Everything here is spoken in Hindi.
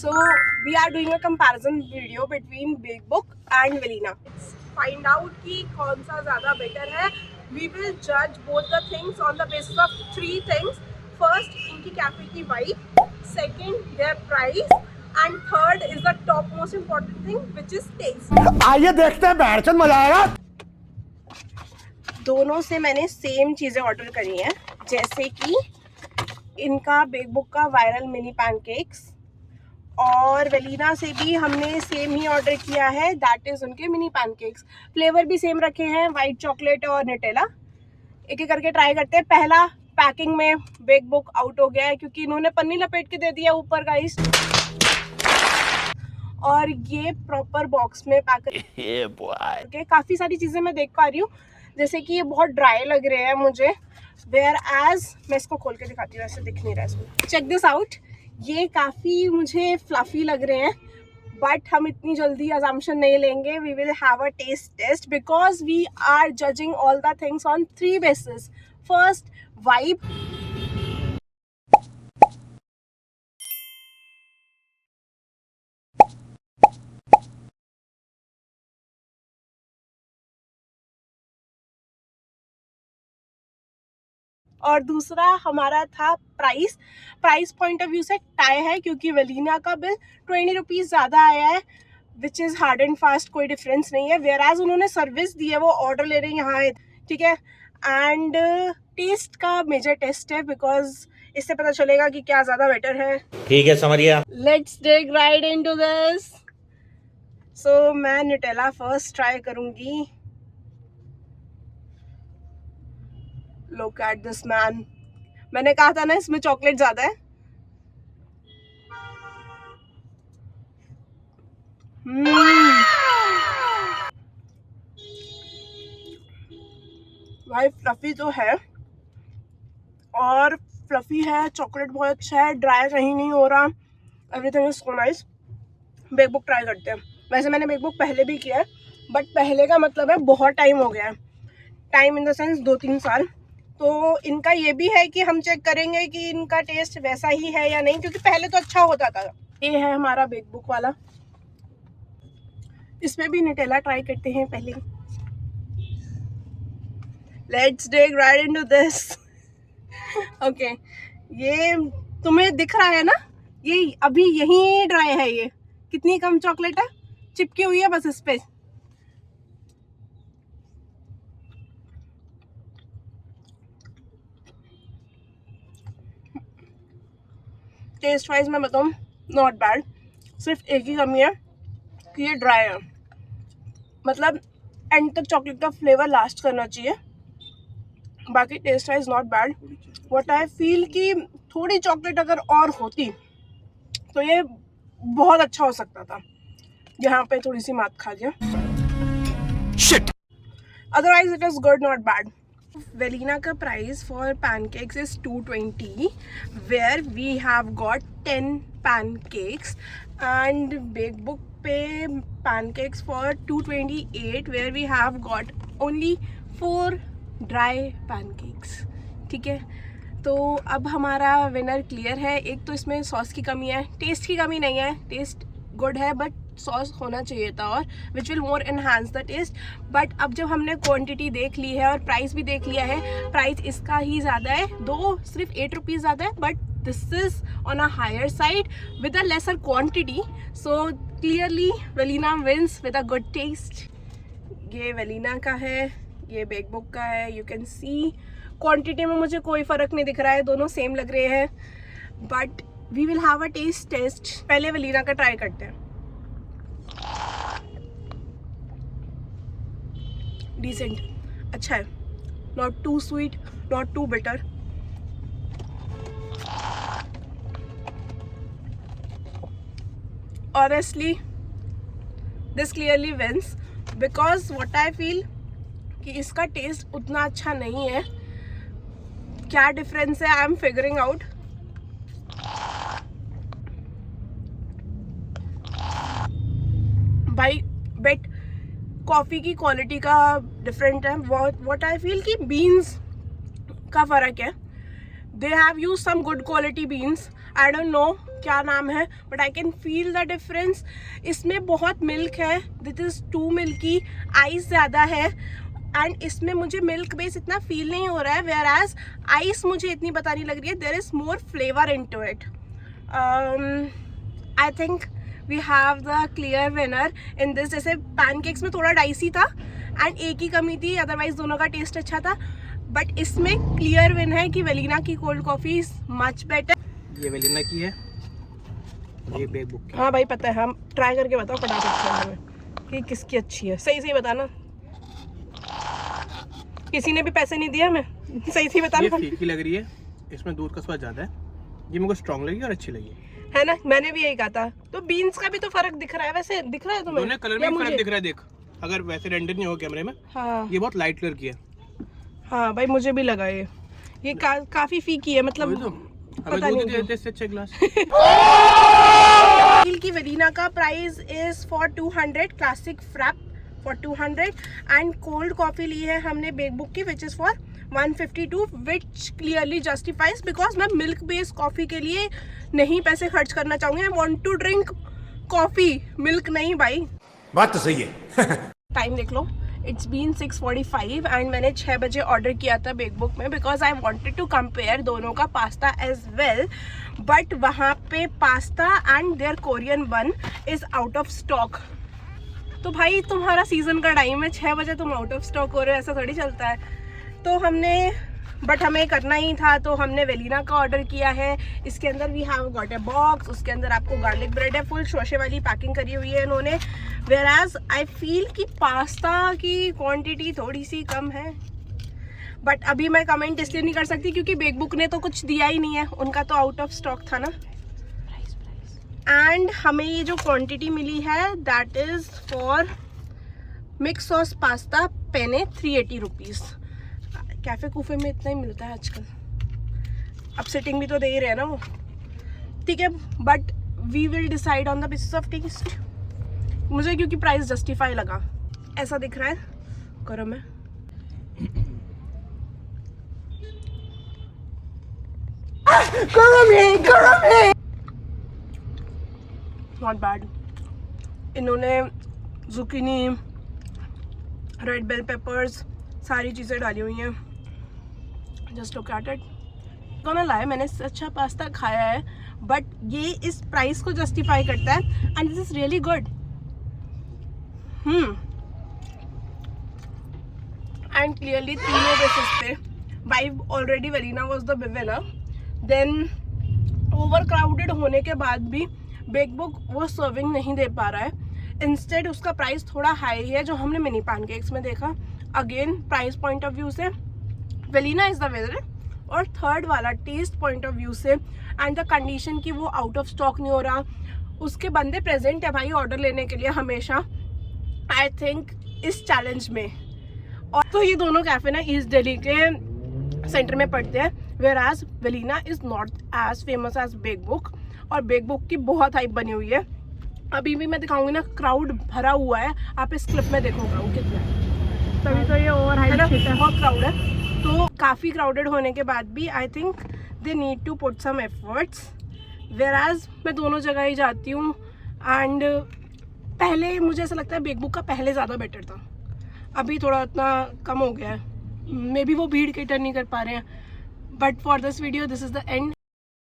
So we are doing a comparison video between Big Book and Velina. Find out कि कौन सा ज़्यादा better है. We will judge both the things on the basis of three things. First, इनकी कैफे की vibe. Second, their price. And third is the top most important thing, which is taste. आइए देखते हैं बैठचंद मजा आएगा. दोनों से मैंने सेम चीज़ें ऑर्डर करी हैं, जैसे कि इनका बिग बुक का वायरल मिनी पैनकेक्स, और वेलिना से भी हमने सेम ही ऑर्डर किया है, दैट इज़ उनके मिनी पैनकेक्स. फ्लेवर भी सेम रखे हैं, वाइट चॉकलेट और न्यूटेला. एक एक करके ट्राई करते हैं. पहला पैकिंग में बिग बुक आउट हो गया है क्योंकि इन्होंने पन्नी लपेट के दे दिया ऊपर गाइस, और ये प्रॉपर बॉक्स में पैक करके. काफ़ी सारी चीज़ें मैं देख पा रही हूँ, जैसे कि ये बहुत ड्राई लग रहे हैं मुझे, वेयर एज मैं इसको खोल के दिखाती हूँ, ऐसे दिख नहीं रहा है इसमें. Check this out. ये काफ़ी मुझे फ्लफी लग रहे हैं, बट हम इतनी जल्दी अजम्पशन नहीं लेंगे. We will have a taste taste because we are judging all the things on three basis. First, vibe. और दूसरा हमारा था price. Price point of view से टाई है क्योंकि वेलिना का बिल 20 रुपीज़ ज़्यादा आया है, which is hard and fast, कोई डिफरेंस नहीं है. वेयर एज उन्होंने सर्विस दी है, वो ऑर्डर ले रहे हैं यहाँ है, ठीक है. एंड टेस्ट का मेजर टेस्ट है बिकॉज इससे पता चलेगा कि क्या ज़्यादा बेटर है. ठीक है, समझ गया. Let's dig right into this. So मैं न्यूटेला फर्स्ट ट्राई करूँगी. Look at this man. मैंने कहा था ना इसमें चॉकलेट ज्यादा है. भाई फ्लफी तो है, और फ्लफी है, चॉकलेट बहुत अच्छा है, ड्राई कहीं नहीं हो रहा. Everything is so nice. Big book try करते हैं. वैसे मैंने बिग बुक पहले भी किया है, बट पहले का मतलब है बहुत टाइम हो गया है. टाइम इन द सेंस 2-3 साल. तो इनका ये भी है कि हम चेक करेंगे कि इनका टेस्ट वैसा ही है या नहीं, क्योंकि पहले तो अच्छा होता था. ये है हमारा बिग बुक वाला. इसमें भी न्यूटेला ट्राई करते हैं पहले. Let's dig right into this. Okay, ये तुम्हें दिख रहा है ना, ये अभी यही ड्राई है. ये कितनी कम चॉकलेट है, चिपकी हुई है बस इस पे. टेस्ट वाइज मैं बताऊँ, नॉट बैड. सिर्फ एक ही कमी है कि ये ड्राई है. मतलब एंड तक चॉकलेट का फ्लेवर लास्ट करना चाहिए. बाकी taste wise not bad. What I feel कि थोड़ी चॉकलेट अगर और होती तो ये बहुत अच्छा हो सकता था. यहाँ पे थोड़ी सी मात खा दिया. Otherwise it is good, not bad. Velina का price for pancakes is 220, where we have got 10 pancakes, and big book पे pancakes for 228, where we have got only 4 dry pancakes. ठीक है, तो अब हमारा विनर क्लियर है. एक तो इसमें सॉस की कमी है, टेस्ट की कमी नहीं है. टेस्ट गुड है, बट सॉस होना चाहिए था, और which will more enhance the taste. But अब जब हमने क्वांटिटी देख ली है और प्राइस भी देख लिया है, प्राइस इसका ही ज़्यादा है, दो सिर्फ 8 रुपीज़ ज़्यादा है, but this is on a higher side with a lesser quantity. So clearly Velina wins with a good taste. ये वेलिना का है, ये बिग बुक का है. यू कैन सी क्वांटिटी में मुझे कोई फ़र्क नहीं दिख रहा है, दोनों सेम लग रहे हैं. But we will have a taste. पहले वेलिना का ट्राई करते हैं. डिसेंट, अच्छा है, not too sweet, not too bitter. Honestly this clearly wins because what I feel कि इसका टेस्ट उतना अच्छा नहीं है. क्या डिफरेंस है, आई एम फिगरिंग आउट. भाई बेट कॉफ़ी की क्वालिटी का डिफरेंट है. व्हाट आई फील कि बीन्स का फ़र्क है. They have use some good quality beans. I don't know क्या नाम है, but I can feel the difference. इसमें बहुत मिल्क है, this is too milky, ice ज़्यादा है, एंड इसमें मुझे मिल्क बेस इतना फील नहीं हो रहा है, वेयर एज आइस मुझे इतनी पता नहीं लग रही है. There is more flavour into it. I think we have the clear winner in this. जैसे पैनकेक्स में थोड़ा डाइसी था एंड एक ही कमी थी, अदरवाइज दोनों का टेस्ट अच्छा था, बट इसमें क्लियर विन है कि वेलिना की cold coffee is much better. ये वेलिना की है, ये बेक बुक की. हाँ भाई पता है, हम ट्राई करके बताओ फटाफट से हमें कि किसकी अच्छी है. सही सही बताना, किसी ने भी पैसे नहीं दिए हमें. सही सही ये बताना. फीकी लग रही है, इसमें दूध का स्वाद ज़्यादा है. ये मेरे को स्ट्रॉन्ग लगी और अच्छी लगी है ना, मैंने भी यही कहा था. तो बीन्स का भी तो फर्क दिख रहा है, वैसे दिख रहा है तुम्हें? दोनों कलर या में फर्क मुझे? दिख रहा है. देख, अगर वैसे रेंडर नहीं हो कैमरे में, हाँ ये बहुत लाइट कलर की है. हाँ भाई मुझे भी लगा ये काफी फीकी है, मतलब वही तो, हमें पता दूध नहीं ही देते इससे अच्छे ग्लास. स्टील की वेलिना का price is for 200, classic frap for 200, and cold coffee ली है हमने बेक बुक की which is for 152, which clearly justifies because मैं मिल्क बेस्ड कॉफी के लिए नहीं पैसे खर्च करना चाहूंगी. I want to drink coffee, milk नहीं भाई. बात तो सही है. टाइम देख लो, इट्स बीन 6:45 एंड मैंने 6 बजे ऑर्डर किया था बेक बुक में because I wanted to compare दोनों का पास्ता एज वेल, बट वहाँ पे pasta and their Korean one is out of stock. तो भाई तुम्हारा सीजन का टाइम है, 6 बजे तुम आउट ऑफ स्टॉक हो रहे हो, ऐसा थोड़ी चलता है. तो हमें करना ही था, तो हमने वेलिना का ऑर्डर किया है. इसके अंदर we have got a box, उसके अंदर आपको गार्लिक ब्रेड है, फुल शोशे वाली पैकिंग करी हुई है इन्होंने. वेयर एज आई फील कि पास्ता की क्वांटिटी थोड़ी सी कम है, बट अभी मैं कमेंट इसलिए नहीं कर सकती क्योंकि बेक बुक ने तो कुछ दिया ही नहीं है, उनका तो आउट ऑफ स्टॉक था ना. एंड हमें ये जो क्वांटिटी मिली है that is for mix sauce pasta पेने 380 रुपीज़. कैफे कूफे में इतना ही मिलता है आजकल. अब सेटिंग भी तो दे ही रहे हैं ना वो, ठीक है, but we will decide on the basis of taste. मुझे क्योंकि प्राइस जस्टिफाई लगा. ऐसा दिख रहा है, गरम है. गरम है. Not bad. इन्होंने जुकीनी, रेड बेल पेपर्स, सारी चीज़ें डाली हुई हैं. Just look at it. कौन लाए, मैंने अच्छा पास्ता खाया है, बट ये इस प्राइस को जस्टिफाई करता है and this is really good. And clearly तीनों बेसिस पे vibe already Velina was the winner. Then over crowded होने के बाद भी बेक बुक वो सर्विंग नहीं दे पा रहा है. इंस्टेड उसका प्राइस थोड़ा हाई है जो हमने मिनी पैनकेक्स में देखा. Again price point of view से वेलिना इज द विनर, और थर्ड वाला टेस्ट पॉइंट ऑफ व्यू से एंड द कंडीशन की वो आउट ऑफ स्टॉक नहीं हो रहा, उसके बंदे प्रेजेंट है भाई ऑर्डर लेने के लिए हमेशा. आई थिंक इस चैलेंज में, और तो ये दोनों कैफे ना ईस्ट दिल्ली के सेंटर में पड़ते हैं, whereas Velina is not as famous as bake book, और बेक बुक की बहुत हाइप बनी हुई है. अभी भी मैं दिखाऊंगी ना, क्राउड भरा हुआ है, आप इस क्लिप में देखोगे वो कितना है. तभी तो ये ओवर हाइप है, बहुत क्राउड है. तो काफ़ी क्राउडेड होने के बाद भी I think they need to put some efforts. Whereas मैं दोनों जगह ही जाती हूँ, एंड पहले मुझे ऐसा लगता है बेक बुक का पहले ज़्यादा बेटर था, अभी थोड़ा उतना कम हो गया है. मे बी वो भीड़ कैटर नहीं कर पा रहे हैं. But for this video this is the end.